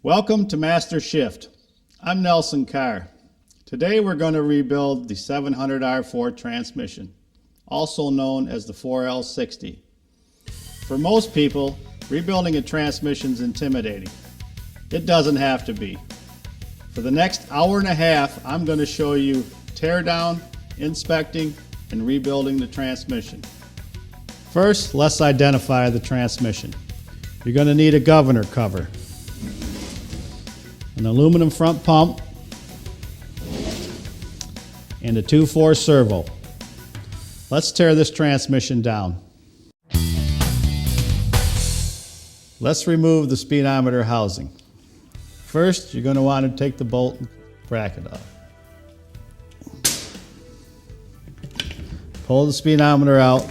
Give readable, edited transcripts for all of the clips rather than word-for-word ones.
Welcome to Masteshift. I'm Nelson Carr. Today we're going to rebuild the 700R transmission, also known as the 4L60. For most people, rebuilding a transmission is intimidating. It doesn't have to be. For the next hour and a half, I'm going to show you tear down, inspecting, and rebuilding the transmission. First, let's identify the transmission. You're going to need a governor cover, an aluminum front pump, and a 2/4 servo. Let's tear this transmission down. Let's remove the speedometer housing. First, you're going to want to take the bolt and bracket off. Pull the speedometer out,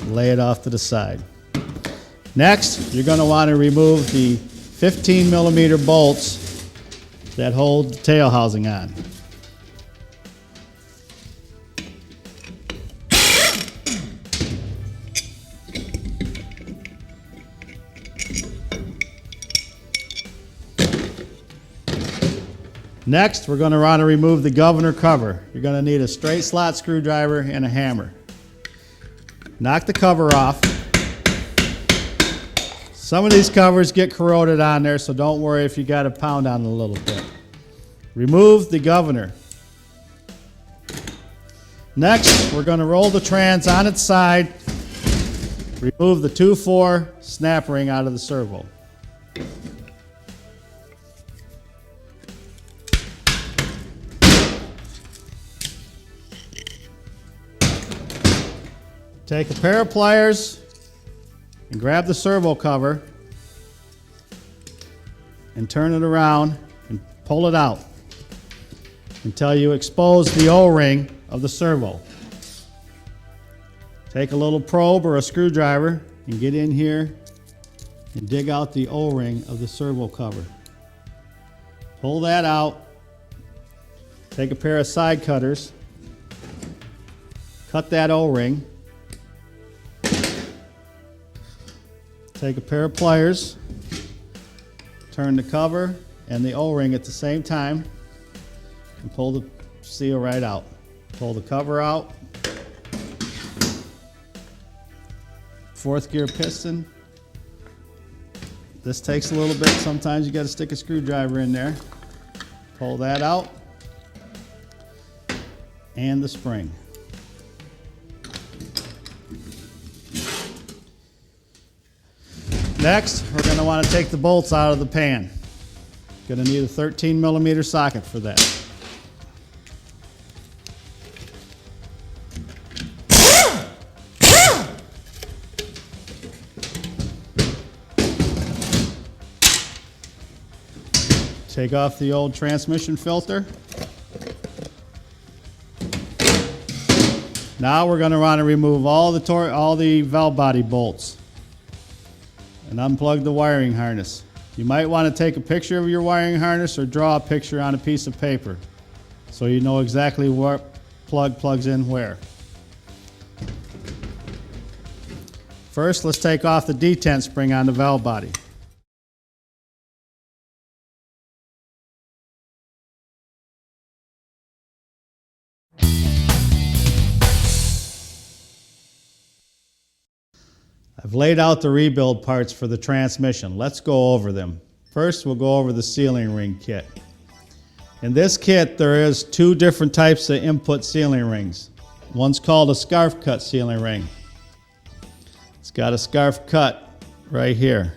lay it off to the side. Next, you're going to want to remove the 15mm bolts that hold the tail housing on. Next, we're going to want to remove the governor cover. You're going to need a straight slot screwdriver and a hammer. Knock the cover off. Some of these covers get corroded on there, so don't worry if you got to pound on it a little bit. Remove the governor. Next, we're going to roll the trans on its side. Remove the 2/4 snap ring out of the servo. Take a pair of pliers and grab the servo cover and turn it around and pull it out until you expose the O-ring of the servo. Take a little probe or a screwdriver and get in here and dig out the O-ring of the servo cover. Pull that out. Take a pair of side cutters. Cut that O-ring. Take a pair of pliers, turn the cover and the O-ring at the same time, and pull the seal right out. Pull the cover out. 4th gear piston. This takes a little bit. Sometimes you got to stick a screwdriver in there. Pull that out. And the spring. Next, we're going to want to take the bolts out of the pan. Going to need a 13mm socket for that. Take off the old transmission filter. Now we're going to want to remove all the valve body bolts and unplug the wiring harness. You might want to take a picture of your wiring harness or draw a picture on a piece of paper so you know exactly what plug plugs in where. First, let's take off the detent spring on the valve body. I've laid out the rebuild parts for the transmission. Let's go over them. First, we'll go over the sealing ring kit. In this kit, there is 2 different types of input sealing rings. One's called a scarf cut sealing ring. It's got a scarf cut right here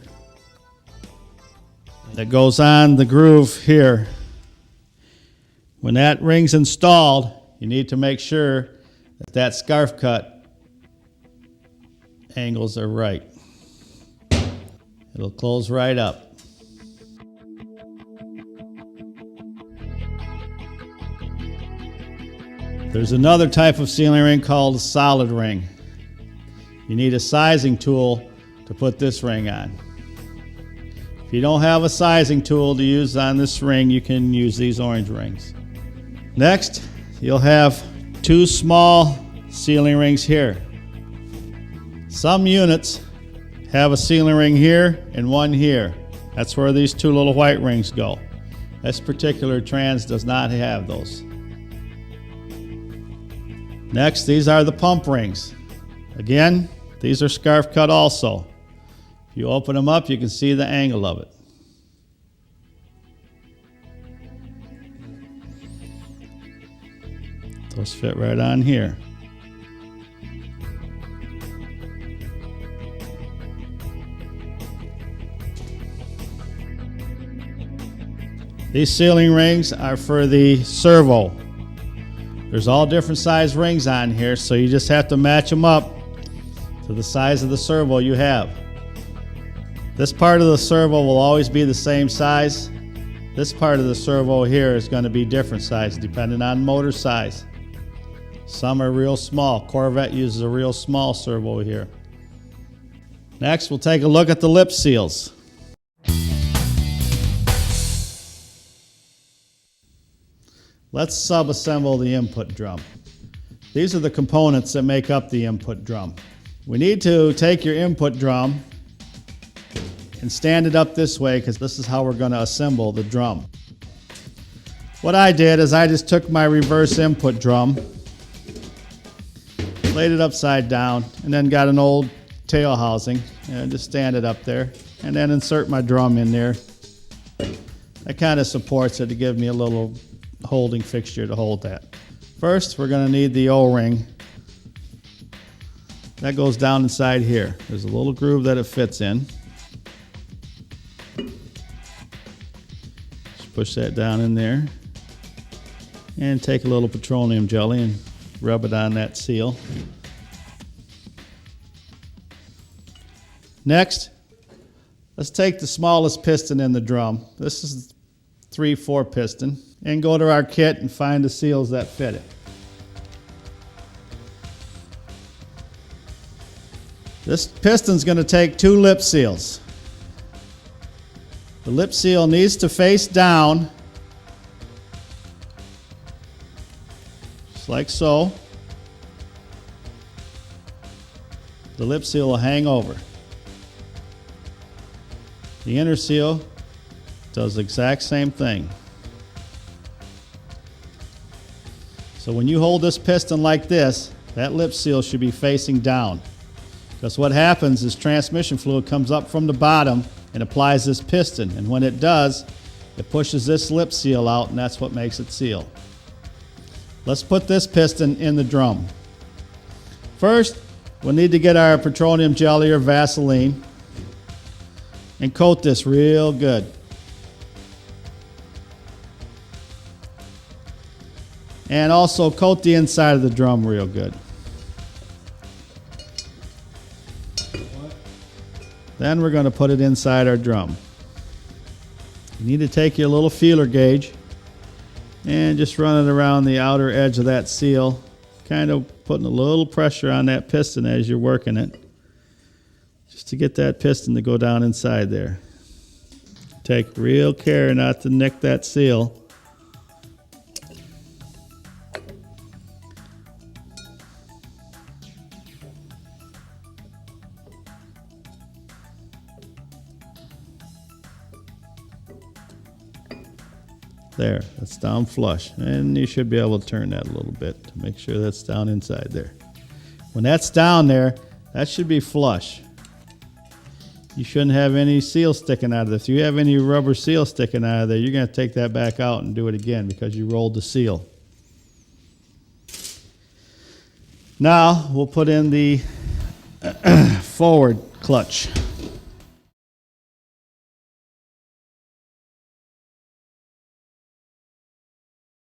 that goes on the groove here. When that ring's installed, you need to make sure that that scarf cut angles are right. It'll close right up. There's another type of sealing ring called a solid ring. You need a sizing tool to put this ring on. If you don't have a sizing tool to use on this ring, you can use these orange rings. Next, you'll have 2 small sealing rings here. Some units have a sealing ring here and one here. That's where these two little white rings go. This particular trans does not have those. Next, these are the pump rings. Again, these are scarf cut also. If you open them up, you can see the angle of it. Those fit right on here. These sealing rings are for the servo. There's all different size rings on here, so you just have to match them up to the size of the servo you have. This part of the servo will always be the same size. This part of the servo here is going to be different size depending on motor size. Some are real small. Corvette uses a real small servo here. Next, we'll take a look at the lip seals. Let's sub-assemble the input drum. These are the components that make up the input drum. We need to take your input drum and stand it up this way because this is how we're going to assemble the drum. What I did is I just took my reverse input drum, laid it upside down, and then got an old tail housing and just stand it up there and then insert my drum in there. That kind of supports it to give me a little holding fixture to hold that. First, we're going to need the O-ring. That goes down inside here. There's a little groove that it fits in. Just push that down in there and take a little petroleum jelly and rub it on that seal. Next, let's take the smallest piston in the drum. This is 3/4 piston, and go to our kit and find the seals that fit it. This piston's going to take 2 lip seals. The lip seal needs to face down, just like so. The lip seal will hang over. The inner seal does the exact same thing. So when you hold this piston like this, that lip seal should be facing down. Because what happens is transmission fluid comes up from the bottom and applies this piston. And when it does, it pushes this lip seal out, and that's what makes it seal. Let's put this piston in the drum. First, we'll need to get our petroleum jelly or Vaseline and coat this real good. And also coat the inside of the drum real good. Then we're going to put it inside our drum. You need to take your little feeler gauge and just run it around the outer edge of that seal, kind of putting a little pressure on that piston as you're working it, just to get that piston to go down inside there. Take real care not to nick that seal. There, that's down flush, and you should be able to turn that a little bit to make sure that's down inside there. When that's down there, that should be flush. You shouldn't have any seal sticking out of this. If you have any rubber seal sticking out of there, you're going to take that back out and do it again because you rolled the seal. Now we'll put in the forward clutch.